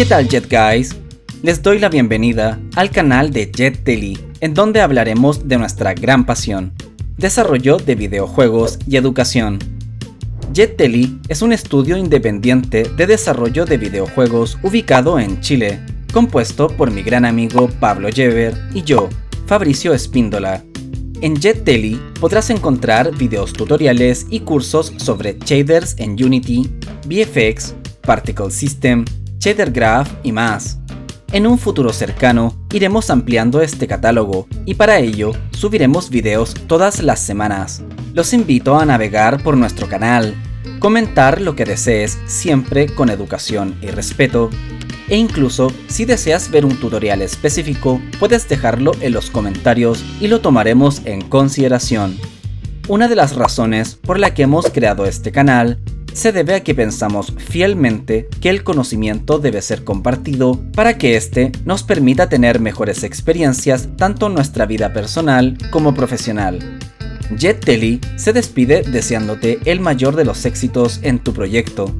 ¿Qué tal, Jet Guys? Les doy la bienvenida al canal de Jet Daily, en donde hablaremos de nuestra gran pasión, desarrollo de videojuegos y educación. Jet Daily es un estudio independiente de desarrollo de videojuegos ubicado en Chile, compuesto por mi gran amigo Pablo Yever y yo, Fabricio Espíndola. En Jet Daily podrás encontrar videos tutoriales y cursos sobre shaders en Unity, VFX, Particle System, Shader Graph y más. En un futuro cercano iremos ampliando este catálogo y para ello subiremos videos todas las semanas. Los invito a navegar por nuestro canal, comentar lo que desees siempre con educación y respeto, e incluso si deseas ver un tutorial específico puedes dejarlo en los comentarios y lo tomaremos en consideración. Una de las razones por la que hemos creado este canal se debe a que pensamos fielmente que el conocimiento debe ser compartido para que éste nos permita tener mejores experiencias tanto en nuestra vida personal como profesional. Jet Daily se despide deseándote el mayor de los éxitos en tu proyecto.